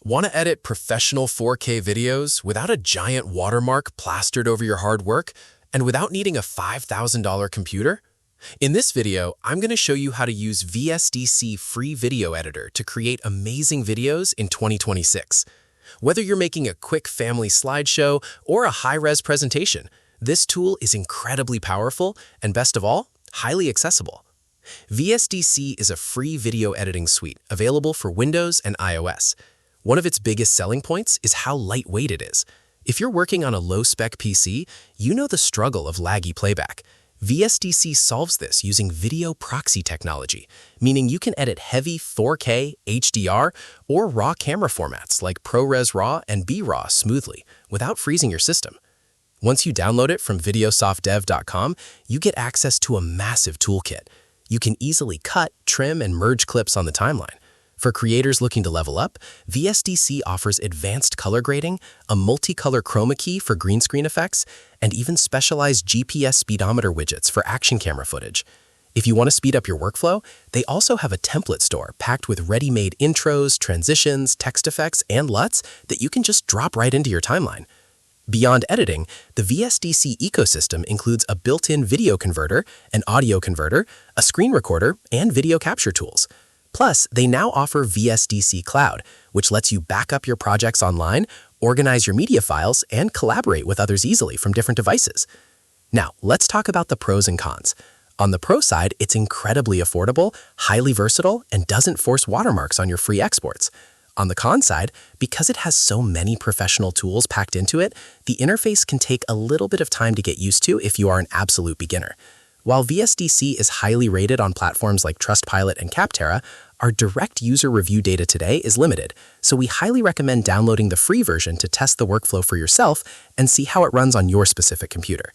Want to edit professional 4K videos without a giant watermark plastered over your hard work and without needing a $5,000 computer? In this video, I'm going to show you how to use VSDC Free Video Editor to create amazing videos in 2026. Whether you're making a quick family slideshow or a high-res presentation, this tool is incredibly powerful and, best of all, highly accessible. VSDC is a free video editing suite available for Windows and iOS. One of its biggest selling points is how lightweight it is. If you're working on a low-spec PC, you know the struggle of laggy playback. VSDC solves this using video proxy technology, meaning you can edit heavy 4K, HDR, or RAW camera formats like ProRes RAW and BRAW smoothly without freezing your system. Once you download it from videosoftdev.com, you get access to a massive toolkit. You can easily cut, trim, and merge clips on the timeline. For creators looking to level up, VSDC offers advanced color grading, a multicolor chroma key for green screen effects, and even specialized GPS speedometer widgets for action camera footage. If you want to speed up your workflow, they also have a template store packed with ready-made intros, transitions, text effects, and LUTs that you can just drop right into your timeline. Beyond editing, the VSDC ecosystem includes a built-in video converter, an audio converter, a screen recorder, and video capture tools. Plus, they now offer VSDC Cloud, which lets you back up your projects online, organize your media files, and collaborate with others easily from different devices. Now, let's talk about the pros and cons. On the pro side, it's incredibly affordable, highly versatile, and doesn't force watermarks on your free exports. On the con side, because it has so many professional tools packed into it, the interface can take a little bit of time to get used to if you are an absolute beginner. While VSDC is highly rated on platforms like Trustpilot and Capterra, our direct user review data today is limited, so we highly recommend downloading the free version to test the workflow for yourself and see how it runs on your specific computer.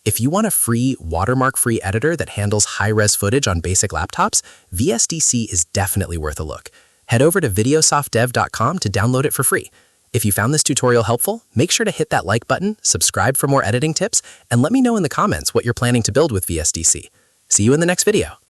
If you want a free, watermark-free editor that handles high-res footage on basic laptops, VSDC is definitely worth a look. Head over to videosoftdev.com to download it for free. If you found this tutorial helpful, make sure to hit that like button, subscribe for more editing tips, and let me know in the comments what you're planning to build with VSDC. See you in the next video.